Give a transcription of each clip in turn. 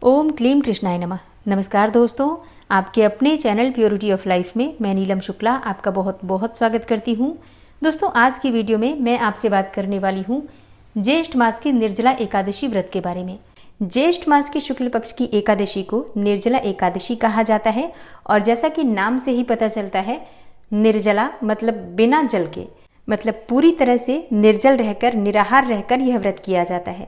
ओम क्लीम कृष्णाय नमः। नमस्कार दोस्तों, आपके अपने चैनल प्योरिटी ऑफ लाइफ में मैं नीलम शुक्ला आपका बहुत बहुत स्वागत करती हूँ। दोस्तों, आज की वीडियो में मैं आपसे बात करने वाली हूँ ज्येष्ठ मास की निर्जला एकादशी व्रत के बारे में। ज्येष्ठ मास की शुक्ल पक्ष की एकादशी को निर्जला एकादशी कहा जाता है और जैसा कि नाम से ही पता चलता है, निर्जला मतलब बिना जल के, मतलब पूरी तरह से निर्जल रहकर, निराहार रहकर यह व्रत किया जाता है।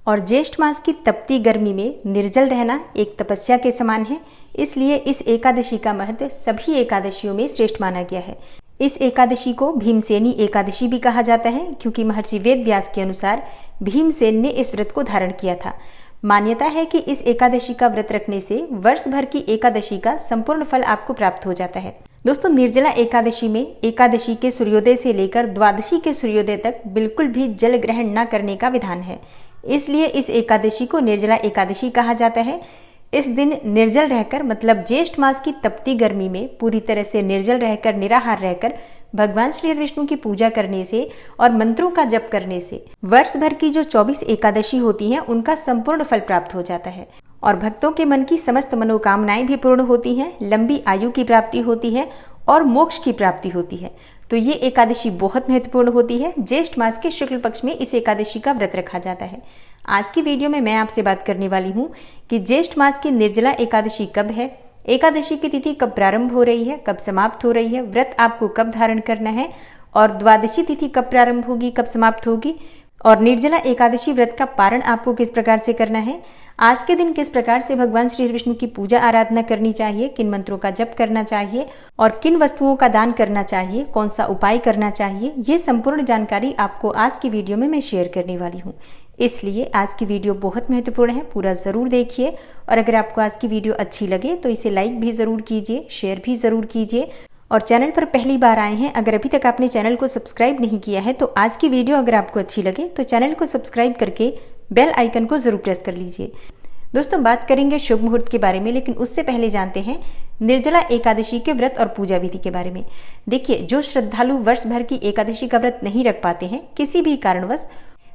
और ज्येष्ठ मास की तपती गर्मी में निर्जल रहना एक तपस्या के समान है, इसलिए इस एकादशी का महत्व सभी एकादशियों में श्रेष्ठ माना गया है। इस एकादशी को भीमसेनी एकादशी भी कहा जाता है, क्योंकि महर्षि वेद व्यास के अनुसार भीमसेन ने इस व्रत को धारण किया था। मान्यता है कि इस एकादशी का व्रत रखने से वर्ष भर की एकादशी का संपूर्ण फल आपको प्राप्त हो जाता है। दोस्तों, निर्जला एकादशी में एकादशी के सूर्योदय से लेकर द्वादशी के सूर्योदय तक बिल्कुल भी जल ग्रहण न करने का विधान है, इसलिए इस एकादशी को निर्जला एकादशी कहा जाता है। इस दिन निर्जल रहकर, मतलब ज्येष्ठ मास की तपती गर्मी में पूरी तरह से निर्जल रहकर, निराहार रहकर भगवान श्री विष्णु की पूजा करने से और मंत्रों का जप करने से वर्ष भर की जो 24 एकादशी होती हैं उनका संपूर्ण फल प्राप्त हो जाता है और भक्तों के मन की समस्त मनोकामनाएं भी पूर्ण होती हैं, लंबी आयु की प्राप्ति होती है और मोक्ष की प्राप्ति होती है। तो ये एकादशी बहुत महत्वपूर्ण होती है। ज्येष्ठ मास के शुक्ल पक्ष में इस एकादशी का व्रत रखा जाता है। आज की वीडियो में मैं आपसे बात करने वाली हूँ कि ज्येष्ठ मास की निर्जला एकादशी कब है, एकादशी की तिथि कब प्रारंभ हो रही है, कब समाप्त हो रही है, व्रत आपको कब धारण करना है और द्वादशी तिथि कब प्रारंभ होगी, कब समाप्त होगी, और निर्जला एकादशी व्रत का पारण आपको किस प्रकार से करना है, आज के दिन किस प्रकार से भगवान श्री विष्णु की पूजा आराधना करनी चाहिए, किन मंत्रों का जप करना चाहिए और किन वस्तुओं का दान करना चाहिए, कौन सा उपाय करना चाहिए, ये संपूर्ण जानकारी आपको आज की वीडियो में मैं शेयर करने वाली हूँ। इसलिए आज की वीडियो बहुत महत्वपूर्ण है, पूरा जरूर देखिए। और अगर आपको आज की वीडियो अच्छी लगे तो इसे लाइक भी जरूर कीजिए, शेयर भी जरूर कीजिए। और चैनल पर पहली बार आए हैं, अगर अभी तक आपने चैनल को सब्सक्राइब नहीं किया है तो आज की वीडियो अगर आपको अच्छी लगे तो चैनल को सब्सक्राइब करके बेल आइकन को जरूर प्रेस कर लीजिए। दोस्तों, बात करेंगे शुभ मुहूर्त के बारे में, लेकिन उससे पहले जानते हैं निर्जला एकादशी के व्रत और पूजा विधि के बारे में। देखिए, जो श्रद्धालु वर्ष भर की एकादशी का व्रत नहीं रख पाते हैं किसी भी कारणवश,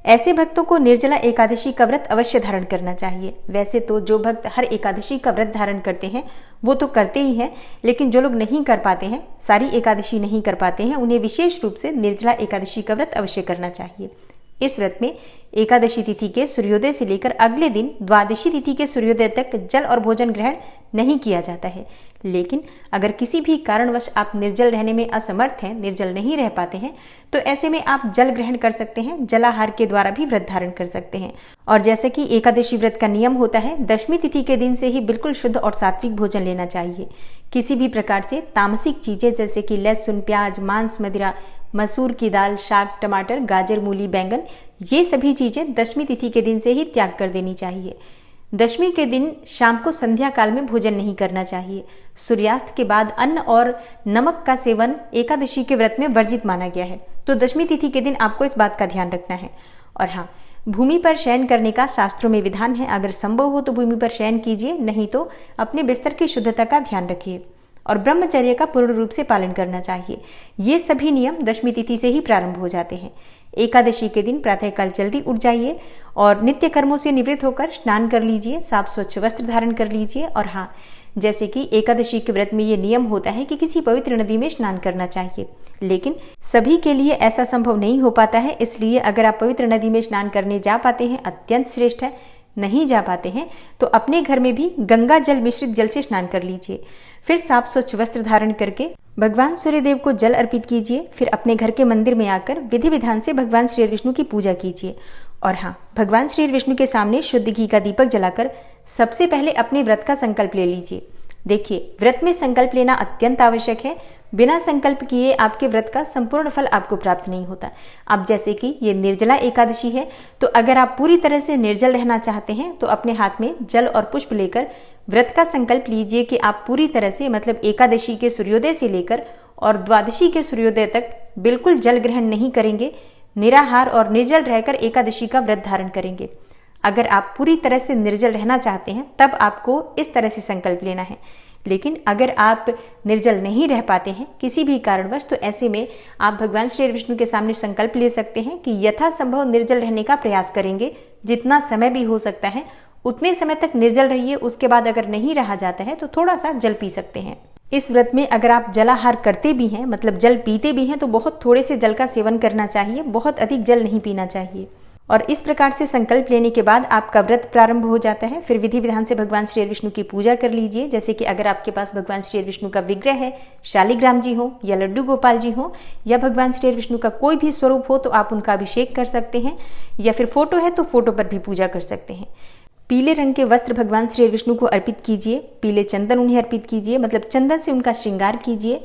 ऐसे भक्तों को निर्जला एकादशी का व्रत अवश्य धारण करना चाहिए। वैसे तो जो भक्त हर एकादशी का व्रत धारण करते हैं वो तो करते ही हैं, लेकिन जो लोग नहीं कर पाते हैं, सारी एकादशी नहीं कर पाते हैं, उन्हें विशेष रूप से निर्जला एकादशी का व्रत अवश्य करना चाहिए। इस व्रत में एकादशी तिथि के सूर्योदय से लेकर अगले दिन द्वादशी तिथि के सूर्योदय तक जल और भोजन ग्रहण नहीं किया जाता है। लेकिन अगर किसी भी कारणवश आप निर्जल रहने में असमर्थ हैं, निर्जल नहीं रह पाते हैं, तो ऐसे में आप जल ग्रहण कर सकते हैं, जलाहार के द्वारा भी व्रत धारण कर सकते हैं। और जैसे कि एकादशी व्रत का नियम होता है, दशमी तिथि के दिन से ही बिल्कुल शुद्ध और सात्विक भोजन लेना चाहिए। किसी भी प्रकार से तामसिक चीजें जैसे कि लहसुन, प्याज, मांस, मदिरा, मसूर की दाल, शाक, टमाटर, गाजर, मूली, बैंगन, ये सभी चीजें दशमी तिथि के दिन से ही त्याग कर देनी चाहिए। दशमी के दिन शाम को संध्या काल में भोजन नहीं करना चाहिए। सूर्यास्त के बाद अन्न और नमक का सेवन एकादशी के व्रत में वर्जित माना गया है, तो दशमी तिथि के दिन आपको इस बात का ध्यान रखना है। और हाँ, भूमि पर शयन करने का शास्त्रों में विधान है। अगर संभव हो तो भूमि पर शयन कीजिए, नहीं तो अपने बिस्तर की शुद्धता का ध्यान रखिए और ब्रह्मचर्य का पूर्ण रूप से पालन करना चाहिए। ये सभी नियम दशमी तिथि से ही प्रारंभ हो जाते हैं। एकादशी के दिन प्रातःकाल जल्दी उठ जाइए और नित्य कर्मों से निवृत्त होकर स्नान कर लीजिए, साफ स्वच्छ वस्त्र धारण कर लीजिए। और हाँ, जैसे कि एकादशी के व्रत में ये नियम होता है कि किसी पवित्र नदी में स्नान करना चाहिए, लेकिन सभी के लिए ऐसा संभव नहीं हो पाता है। इसलिए अगर आप पवित्र नदी में स्नान करने जा पाते हैं, अत्यंत श्रेष्ठ है। नहीं जा पाते हैं तो अपने घर में भी गंगा जल मिश्रित जल से स्नान कर लीजिए। फिर साफ स्वच्छ वस्त्र धारण करके भगवान सूर्यदेव को जल अर्पित कीजिए। फिर अपने घर के मंदिर में आकर विधि विधान से भगवान श्री विष्णु की पूजा कीजिए। और हाँ, भगवान श्री विष्णु के सामने शुद्ध घी का दीपक जलाकर सबसे पहले अपने व्रत का संकल्प ले लीजिए। देखिए, व्रत में संकल्प लेना अत्यंत आवश्यक है। बिना संकल्प किए आपके व्रत का संपूर्ण फल आपको प्राप्त नहीं होता। अब जैसे कि ये निर्जला एकादशी है, तो अगर आप पूरी तरह से निर्जल रहना चाहते हैं तो अपने हाथ में जल और पुष्प लेकर व्रत का संकल्प लीजिए कि आप पूरी तरह से, मतलब एकादशी के सूर्योदय से लेकर और द्वादशी के सूर्योदय तक बिल्कुल जल ग्रहण नहीं करेंगे, निराहार और निर्जल रहकर एकादशी का व्रत धारण करेंगे। अगर आप पूरी तरह से निर्जल रहना चाहते हैं तब आपको इस तरह से संकल्प लेना है। लेकिन अगर आप निर्जल नहीं रह पाते हैं किसी भी कारणवश, तो ऐसे में आप भगवान श्री विष्णु के सामने संकल्प ले सकते हैं कि यथासंभव निर्जल रहने का प्रयास करेंगे, जितना समय भी हो सकता है उतने समय तक निर्जल रहिए। उसके बाद अगर नहीं रहा जाता है तो थोड़ा सा जल पी सकते हैं। इस व्रत में अगर आप जलाहार करते भी हैं, मतलब जल पीते भी हैं, तो बहुत थोड़े से जल का सेवन करना चाहिए, बहुत अधिक जल नहीं पीना चाहिए। और इस प्रकार से संकल्प लेने के बाद आपका व्रत प्रारंभ हो जाता है। फिर विधि विधान से भगवान श्री विष्णु की पूजा कर लीजिए। जैसे कि अगर आपके पास भगवान श्री विष्णु का विग्रह है, शालिग्राम जी हो या लड्डू गोपाल जी हो या भगवान श्री विष्णु का कोई भी स्वरूप हो, तो आप उनका अभिषेक कर सकते हैं। या फिर फोटो है तो फोटो पर भी पूजा कर सकते हैं। पीले रंग के वस्त्र भगवान श्री विष्णु को अर्पित कीजिए, पीले चंदन उन्हें अर्पित कीजिए, मतलब चंदन से उनका श्रृंगार कीजिए।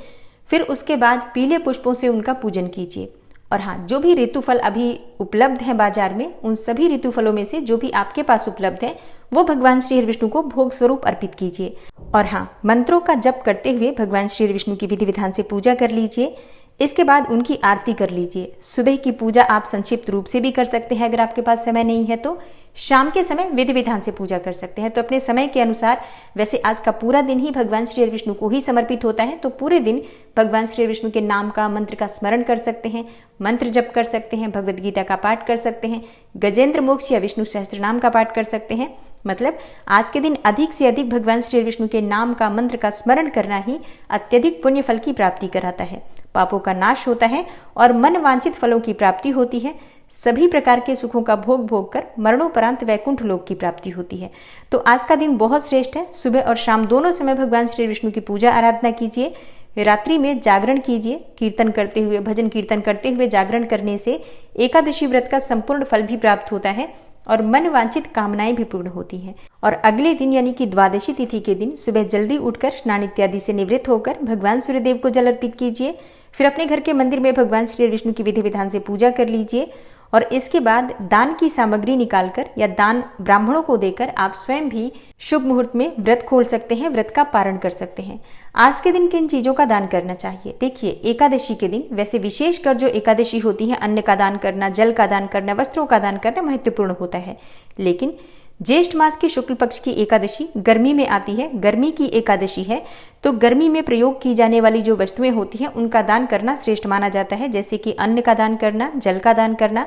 फिर उसके बाद पीले पुष्पों से उनका पूजन कीजिए। और हाँ, जो भी ऋतुफल अभी उपलब्ध हैं बाजार में, उन सभी ऋतुफलों में से जो भी आपके पास उपलब्ध है वो भगवान श्री विष्णु को भोग स्वरूप अर्पित कीजिए। और हाँ, मंत्रों का जप करते हुए भगवान श्री विष्णु की विधि विधान से पूजा कर लीजिए। इसके बाद उनकी आरती कर लीजिए। सुबह की पूजा आप संक्षिप्त रूप से भी कर सकते हैं, अगर आपके पास समय नहीं है तो शाम के समय विधि विधान से पूजा कर सकते हैं। तो अपने समय के अनुसार, वैसे आज का पूरा दिन ही भगवान श्री विष्णु को ही समर्पित होता है, तो पूरे दिन भगवान श्री विष्णु के नाम का, मंत्र का स्मरण कर सकते हैं, मंत्र जप कर सकते हैं, भगवद गीता का पाठ कर सकते हैं, गजेंद्र मोक्ष या विष्णु सहस्त्र नाम का पाठ कर सकते हैं। मतलब आज के दिन अधिक से अधिक भगवान श्री विष्णु के नाम का, मंत्र का स्मरण करना ही अत्यधिक पुण्य फल की प्राप्ति कराता है। पापों का नाश होता है और मन वांछित फलों की प्राप्ति होती है। सभी प्रकार के सुखों का भोग भोग कर मरणोपरांत वैकुंठ लोक की प्राप्ति होती है। तो आज का दिन बहुत श्रेष्ठ है। सुबह और शाम दोनों समय भगवान श्री विष्णु की पूजा आराधना कीजिए। रात्रि में जागरण कीजिए, कीर्तन करते हुए, भजन कीर्तन करते हुए जागरण करने से एकादशी व्रत का संपूर्ण फल भी प्राप्त होता है और मन वांछित कामनाएं भी पूर्ण होती हैं। और अगले दिन यानी कि द्वादशी तिथि के दिन सुबह जल्दी उठकर स्नान इत्यादि से निवृत्त होकर भगवान सूर्यदेव को जल अर्पित कीजिए। फिर अपने घर के मंदिर में भगवान श्री विष्णु की विधि विधान से पूजा कर लीजिए। और इसके बाद दान की सामग्री निकालकर या दान ब्राह्मणों को देकर आप स्वयं भी शुभ मुहूर्त में व्रत खोल सकते हैं, व्रत का पारण कर सकते हैं। आज के दिन किन चीजों का दान करना चाहिए? देखिए, एकादशी के दिन वैसे विशेषकर जो एकादशी होती है, अन्न का दान करना, जल का दान करना, वस्त्रों का दान करना महत्वपूर्ण होता है। लेकिन ज्येष्ठ मास की शुक्ल पक्ष की एकादशी गर्मी में आती है, गर्मी की एकादशी है, तो गर्मी में प्रयोग की जाने वाली जो वस्तुएं होती हैं उनका दान करना श्रेष्ठ माना जाता है। जैसे कि अन्न का दान करना, जल का दान करना,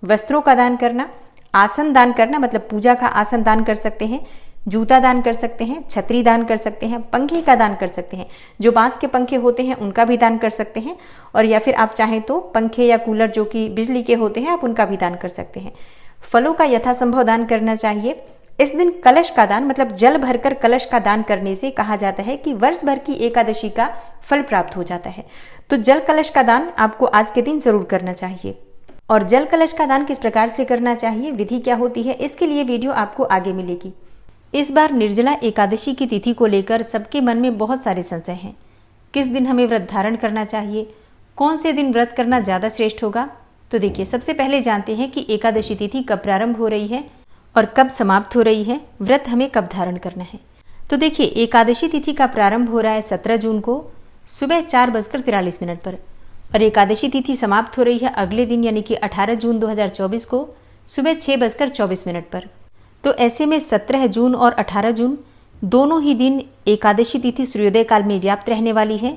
वस्त्रों का दान करना, आसन दान करना, मतलब पूजा का आसन दान कर सकते हैं, जूता दान कर सकते हैं, छतरी दान कर सकते हैं, पंखे का दान कर सकते हैं, जो बांस के पंखे होते हैं उनका भी दान कर सकते हैं। और या फिर आप चाहें तो पंखे या कूलर जो कि बिजली के होते हैं, आप उनका भी दान कर सकते हैं। फलों का यथासंभव दान करना चाहिए। इस दिन कलश का दान, मतलब जल भरकर कलश का दान करने से कहा जाता है कि वर्ष भर की एकादशी का फल प्राप्त हो जाता है। तो जल कलश का दान आपको आज के दिन जरूर करना चाहिए। और जल कलश का दान किस प्रकार से करना चाहिए, विधि क्या होती है, इसके लिए वीडियो आपको आगे मिलेगी। इस बार निर्जला एकादशी की तिथि को लेकर सबके मन में बहुत सारे संशय हैं। किस दिन हमें व्रत धारण करना चाहिए, कौन से दिन व्रत करना ज़्यादा श्रेष्ठ होगा? तो देखिए, सबसे पहले जानते हैं कि एकादशी तिथि कब प्रारंभ हो रही है और कब समाप्त हो रही है, व्रत हमें कब धारण करना है। तो देखिए, एकादशी तिथि का प्रारंभ हो रहा है 17 जून को सुबह 4:43 पर और एकादशी तिथि समाप्त हो रही है अगले दिन यानी कि 18 जून 2024 को सुबह 6:24 पर। तो ऐसे में 17 जून और 18 जून दोनों ही दिन एकादशी तिथि सूर्योदय काल में व्याप्त रहने वाली है।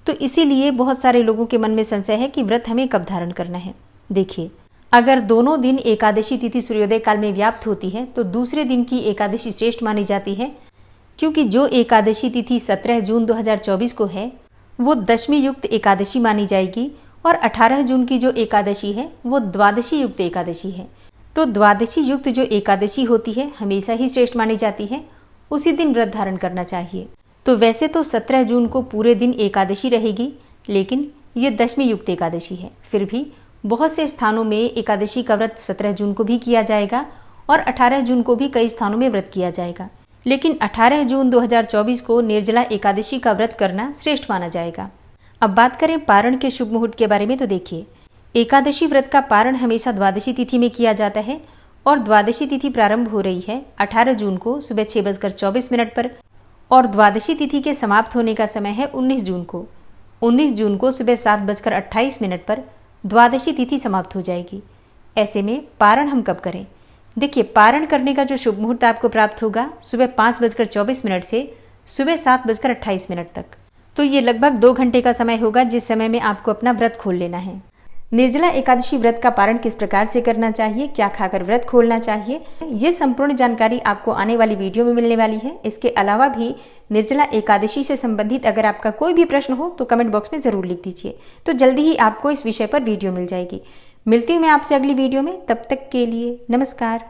तो इसीलिए बहुत सारे लोगों के मन में संशय है कि व्रत हमें कब धारण करना है। देखिए, अगर दोनों दिन एकादशी तिथि सूर्योदय काल में व्याप्त होती है तो दूसरे दिन की एकादशी श्रेष्ठ मानी जाती है, क्योंकि जो एकादशी तिथि 17 जून 2024 को है वो दशमी युक्त एकादशी मानी जाएगी और 18 जून की जो एकादशी है वो द्वादशी युक्त एकादशी है। तो द्वादशी युक्त जो एकादशी होती है हमेशा ही श्रेष्ठ मानी जाती है, उसी दिन व्रत धारण करना चाहिए। तो वैसे तो 17 जून को पूरे दिन एकादशी रहेगी, लेकिन ये दशमी युक्त एकादशी है। फिर भी बहुत से स्थानों में एकादशी का व्रत 17 जून को भी किया जाएगा और 18 जून को भी कई स्थानों में व्रत किया जाएगा, लेकिन 18 जून 2024 को निर्जला एकादशी का व्रत करना श्रेष्ठ माना जाएगा। अब बात करें पारण के शुभ मुहूर्त के बारे में, तो देखिए, एकादशी व्रत का पारण हमेशा द्वादशी तिथि में किया जाता है और द्वादशी तिथि प्रारंभ हो रही है 18 जून को सुबह 6:24 पर और द्वादशी तिथि के समाप्त होने का समय है 19 जून को। 19 जून को सुबह 7:28 पर द्वादशी तिथि समाप्त हो जाएगी। ऐसे में पारण हम कब करें? देखिए, पारण करने का जो शुभ मुहूर्त आपको प्राप्त होगा सुबह 5:24 से सुबह 7:28 तक। तो ये लगभग 2 घंटे का समय होगा जिस समय में आपको अपना व्रत खोल लेना है। निर्जला एकादशी व्रत का पारण किस प्रकार से करना चाहिए, क्या खाकर व्रत खोलना चाहिए, ये संपूर्ण जानकारी आपको आने वाली वीडियो में मिलने वाली है। इसके अलावा भी निर्जला एकादशी से संबंधित अगर आपका कोई भी प्रश्न हो तो कमेंट बॉक्स में ज़रूर लिख दीजिए, तो जल्दी ही आपको इस विषय पर वीडियो मिल जाएगी। मिलती हूँ मैं आपसे अगली वीडियो में, तब तक के लिए नमस्कार।